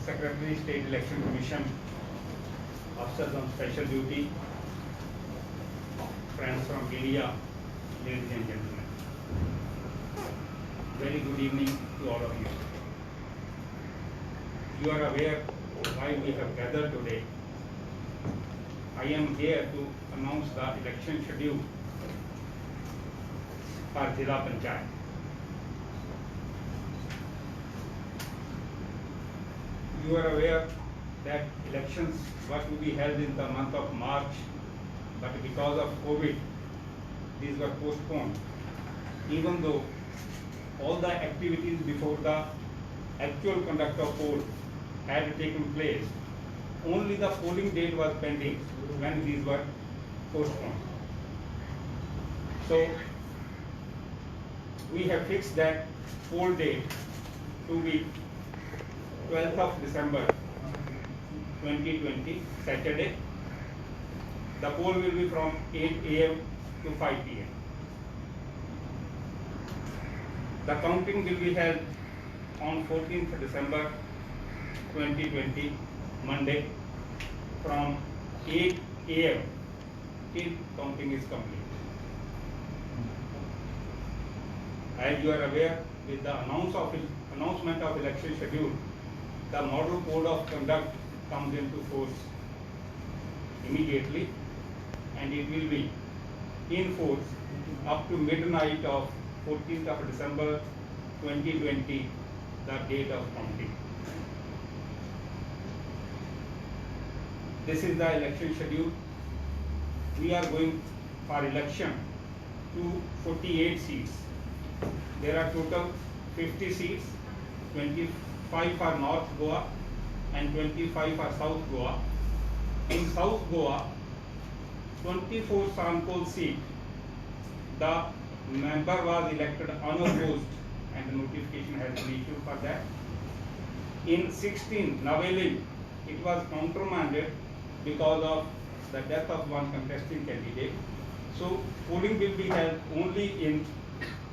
Secretary, State Election Commission, officers on special duty, friends from media, ladies and gentlemen. Very good evening to all of you. You are aware why we have gathered today. I am here to announce the election schedule for Zilla Panchayat. You are aware that elections were to be held in the month of March, but because of COVID, these were postponed. Even though all the activities before the actual conduct of poll had taken place, only the polling date was pending when these were postponed. So we have fixed that poll date to be 12th of December 2020, Saturday. The poll will be from 8 a.m. to 5 p.m. The counting will be held on 14th December 2020, Monday, from 8 a.m. till counting is complete. As you are aware, with the announcement of election schedule, the model code of conduct comes into force immediately, and it will be in force up to midnight of 14th of December 2020, the date of counting. This is the election schedule. We are going for election to 48 seats. There are total 50 seats, 25 for North Goa and 25 for South Goa. In South Goa, 24 Sanpol seat, the member was elected unopposed and the notification has been issued for that. In 16 Naveli, it was countermanded because of the death of one contesting candidate. So polling will be held only in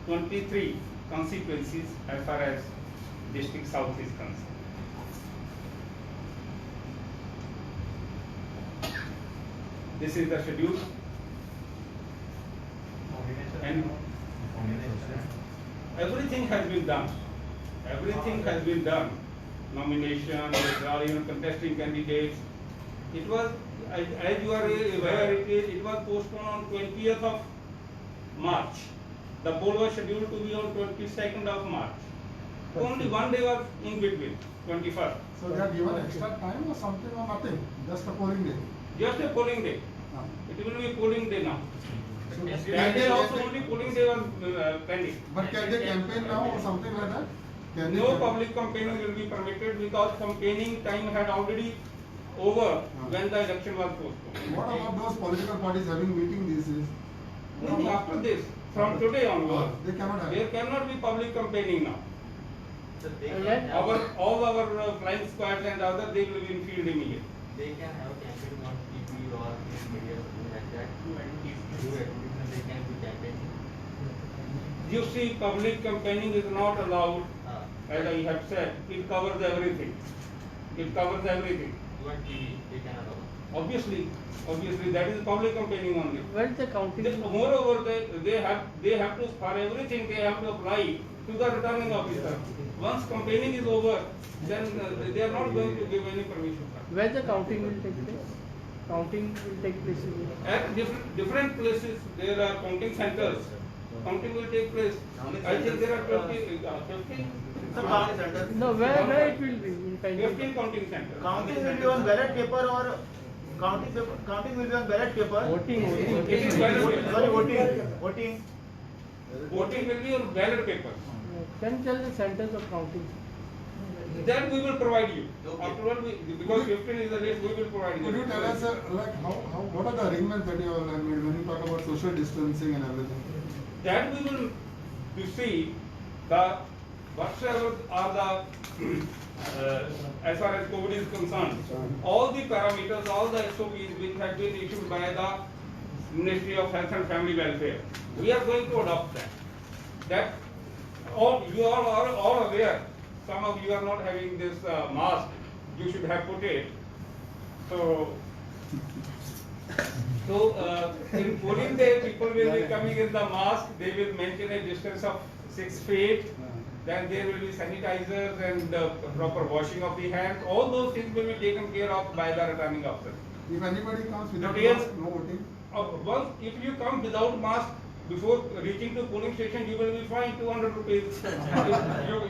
23 constituencies as far as District South is concerned. This is the schedule. And everything has been done. Everything has been done. Nomination, withdrawal, even contesting candidates. It was, as you are aware, it was postponed on 20th of March. The poll was scheduled to be on 22nd of March. Only one day was in between, 21st. So they are given extra time or something or nothing? Just a polling day? Just a polling day. It will be polling day now. So That day also only polling day was pending. But can they campaign now or something like that? Can they No campaign? public campaigning will be permitted because campaigning time had already over when the election was postponed. What about those political parties having meeting these days? No, after this, from today onwards, They cannot have. there cannot be public campaigning now. So they can have, All our flying squads and others, they will be in field immediately. they can have campaign on TV or in media or something like that. Through advertisement they can do campaigning. You see, public campaigning is not allowed, Uh, as I have said. It covers everything. It covers everything. even TV they can allow. Obviously, that is public campaigning only. Where is the counting? Moreover, they have to, for everything they have to apply to the returning officer. Once campaigning is over, then they are not going to give any permission. Where the counting will take place? Counting will take place in At different places, there are counting centers. Counting will take place. I think there are 15 No, where it will be in Panjim? 15 counting centers. Counting will be on ballot paper or counting will be on ballot paper. Voting. It is ballot paper. Sorry, voting. Voting will be on ballot paper. Can you tell the centers of counting? That we will provide you. Okay. Afterward, because 15 is the date, we will provide you. Could you tell us, like, what are the arrangements that you have made when you talk about social distancing and everything? That we will you see the whatsoever are the as far as COVID is concerned, all the parameters, all the SOPs which have been issued by the Ministry of Health and Family Welfare, we are going to adopt that. That all you are all aware. Some of you are not having this mask you should have put it. So in polling day, people will be coming in the mask. They will maintain a distance of 6 feet. Then there will be sanitizers and proper washing of the hands. All those things will be taken care of by the returning officer. If anybody comes without Real- mask, no voting. Once if you come without mask before reaching to polling station, you will be fined 200 rupees.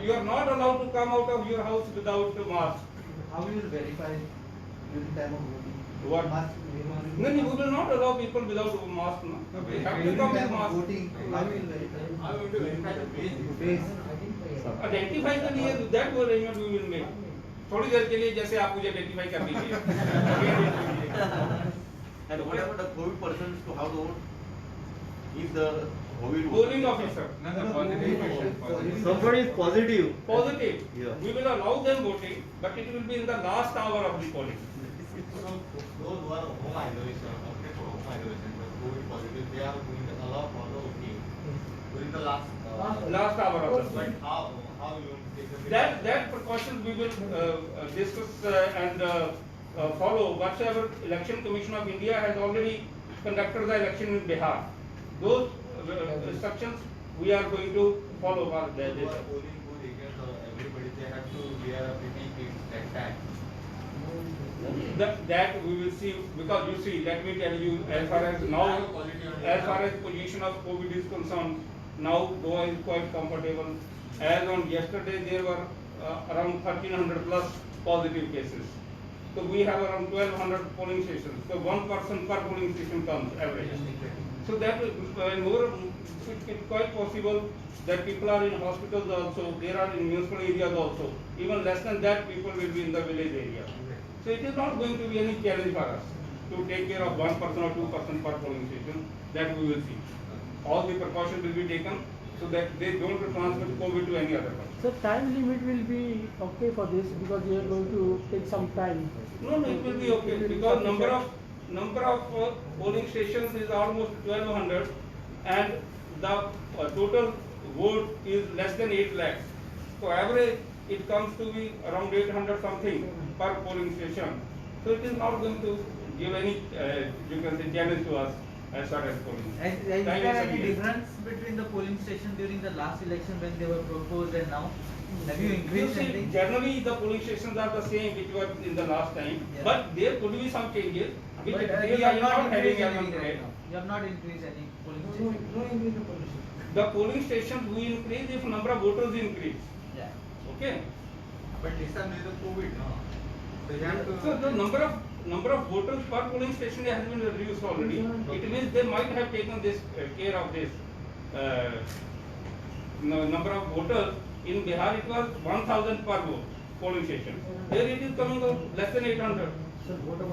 You are not allowed to come out of your house without a mask. How will you verify during time of voting? What? Must No, we will not allow people without a mask. No? They have to come with time of mask. voting, how will you verify? How will you verify the base? Base. Identify के लिए that वो arrangement we will make. थोड़ी देर के लिए जैसे आप मुझे identify कर लीजिए. And what about the COVID persons to how to vote? If the COVID Polling officer. Somebody is positive. Positive. Yeah. We will allow them voting, but it will be in the last hour of the polling. So those who are home isolation, opted for home isolation, but COVID positive, they are going to allow for the voting during the last. Last hour of the But polling. how you want to take the. That precaution we will discuss and follow. Whatsoever Election Commission of India has already conducted the election in Bihar. Those instructions we are going to follow. Who are polling booth agents or everybody, they have to wear a PPE kit at time. That we will see, because you see, let me tell you, as far as now, as far as position of COVID is concerned, now Goa is quite comfortable. As on yesterday, there were around 1300 plus positive cases. So we have around 1200 polling stations. So one person per polling station comes average. So that more, it's quite possible that people are in hospitals also, there are in municipal areas also. Even less than that, people will be in the village area. So it is not going to be any challenge for us to take care of 1% or 2% per polling station. That we will see. All the precautions will be taken so that they don't transmit COVID to any other person. So time limit will be okay for this because we are going to take some time. No, it will be okay because number of polling stations is almost 1200 and the total vote is less than 8 lakhs. So average it comes to be around 800 something per polling station. So it is not going to give any you can say challenge to us as far as polling. Has Time there is any sufficient. difference between the polling station during the last election when they were proposed and now? Have you You increased see, anything? generally the polling stations are the same which were in the last time, Yeah. but there could be some changes which But we you are have not not having increased as on anything today. right now. You have not increased any polling station. The polling stations we increase if number of voters increase. Yeah. Okay. But this time there is a COVID, no? So you have to. So the number of voters per polling station has been reduced already. It means they might have taken this care of this number of voters. In Bihar it was 1000 per vote polling station. Here it is coming out less than 800.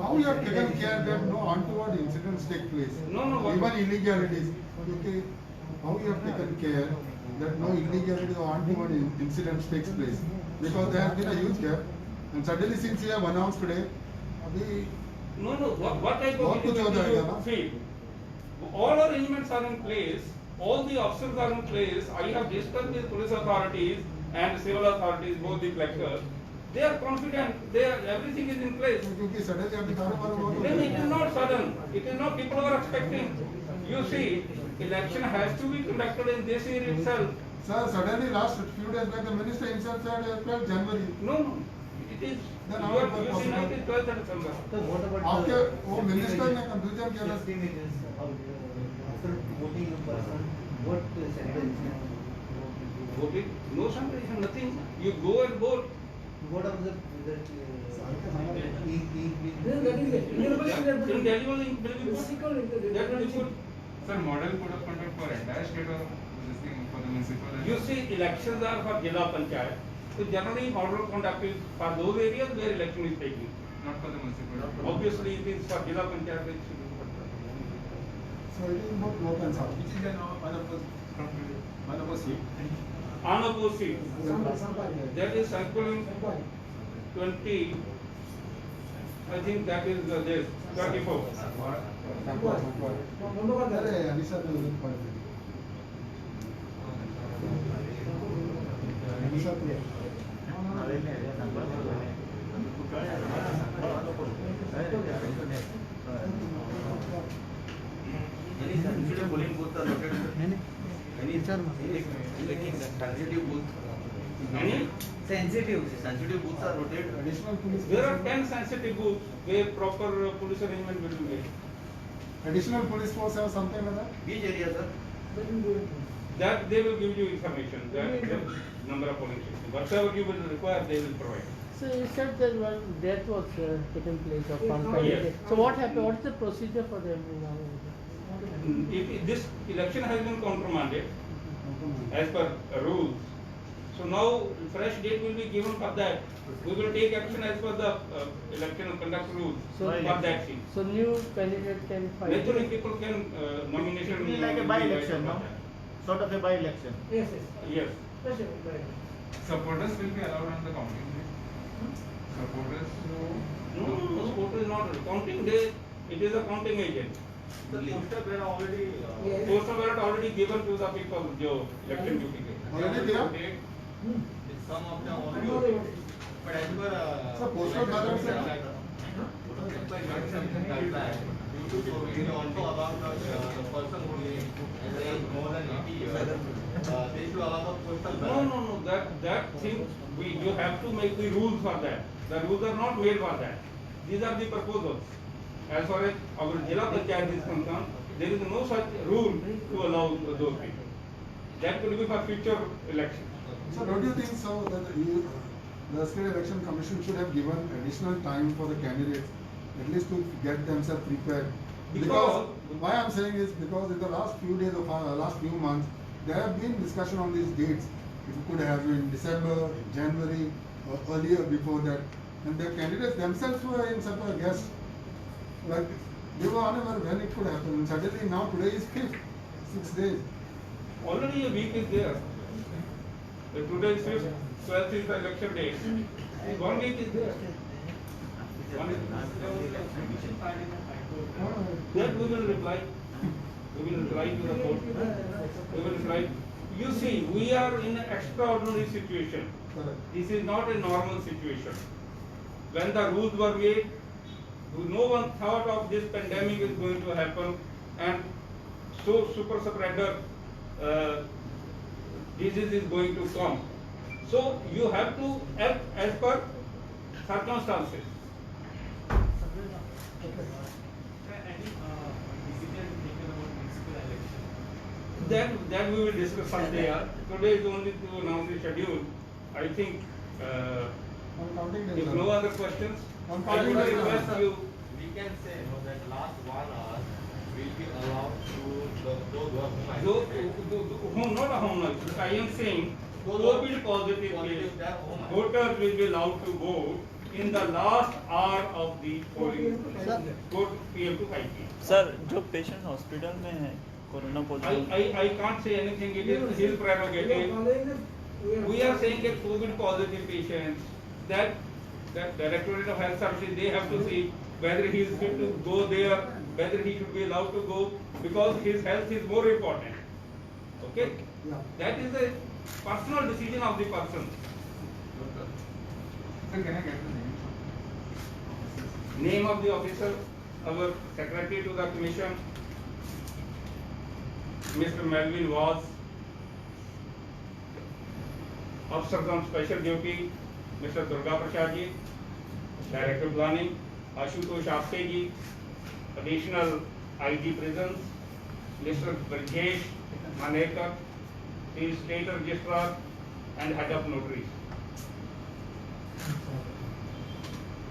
How you have taken care that no untoward incidents take place? No, what- Even illegalities. Okay. How you have taken care that no illegality or untoward incidents takes place? Because there has been a huge gap. And suddenly since you have announced today, we No, what type बहुत of कुछ हो जाएगा ना? See, all arrangements are in place, all the officers are in place. I have discussed with police authorities and civil authorities, both the collectors. They are confident, everything is in place. क्योंकि suddenly अभी कारोबार बहुत हो Then it गया। is not sudden, it is not people are expecting. You see, election has to be conducted in this year itself. Sir, suddenly last few days back the minister himself said 12th January. No, it is, Then you how are, it was you see, possible? it is 12th December. So what about आपके वो minister ने confusion किया था। 16 it is after voting in person, what sentence? Voting, no sanitation, nothing. You go and vote. What about the In Delhi will be good. That will be good. Sir, model code of conduct for entire state or this thing for the municipal? You see, elections are for Jilla Panchayat. So generally, model conduct is for those areas where election is taking. Not for the municipal. Obviously, it is for Jilla Panchayat. Which So it is not vote and serve. Which is an unopposed seat. unopposed seat. That is circling 20. I think that is this 24. अरे अनिशा ने उधर पढ़ ली। अनिशा तो sensitive polling booths are located. Any sensitive booth. Any? Sensitive booths are rotated. Additional police. There are 10 sensitive booths where proper police arrangement will be made. Additional police force have something like that? Which area, sir? That they will give you information, that the number of polling stations. Whatever you will require, they will provide. So you said that one death was taken place of one Yes. candidate. So what happened? What is the procedure for them now? If this election has been countermanded as per rules, so now fresh date will be given for that. We will take action as per the election conduct rules So- for that seat. So new candidate can fight. Naturally, people can nomination. It will be like a will be by-election, for no? that. Sort of a by-election. Yes, Yes. Supporters will be allowed on the counting day. Supporters. No, vote is not counting day. It is a counting agent. The poster were already. Poster ballot already given to the people जो election duty के. Already there? Some of them already. But as per. So postal ballot, sir? We also allow the person who is more than 80 years, they should allow the postal No, ballot. no, no. That thing you have to make the rules for that. The rules are not made for that. These are the proposals. As far as our Jila Panchayat is concerned, there is no such rule to allow those people. That could be for future elections. So don't you think so that the state election commission should have given additional time for the candidates, at least to get themselves prepared? Because why I'm saying is because in the last few days of last few months, there have been discussion on these dates. It could have been December, January, or earlier before that, and the candidates themselves were in such a guess, like they were unaware when it could happen. And suddenly now today is 5th, 6 days. Already a week is there. Today is 5th, 12th is the election day. 1 week is there. That we will reply. We will reply to the court. We will reply. You see, we are in an extraordinary situation. Correct. This is not a normal situation. When the rules were made, no one thought of this pandemic is going to happen, and so super spreader disease is going to come. So you have to act as per circumstances. That we will discuss someday. Today is only to announce the schedule. I think On counting days. if no other questions, On I would counting days, request sir. you. We can say that last 1 hour will be allowed to those who are home Home, not a home life. I am saying COVID positive case, they are home. voters will be allowed to vote in the last hour of the polling. Vote PM to 5 PM. Sir जो patient hospital में है corona positive I can't say anything. It is his prerogative. We are saying that COVID positive patients, that Directorate of Health Services, they have to see whether he is fit to go there, whether he should be allowed to go, because his health is more important. Okay? Yeah. That is a personal decision of the person. Sir, can I get the name? Name of the officer, our secretary to the commission, Mr. Melvin was. Officers on special duty, Mr. Durga Prasad ji, Director Planning, Ashutosh Apte ji, Additional IG Prisons, Mr. Brajesh Manekar, he is State Registrar and Head of Notaries.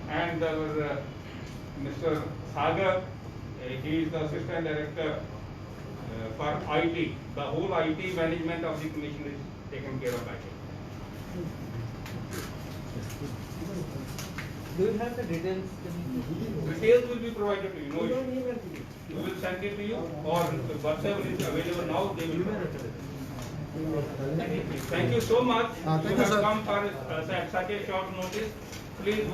And there was Mr. Sagar, he is the Assistant Director for IT. The whole IT management of the commission is taken care of by him. Do you have the details? Details will be provided to you, no issue. We will send it to you, or whatever is available now, they will provide. Thank you so much. Thank you, have sir. come for such a short notice. Please.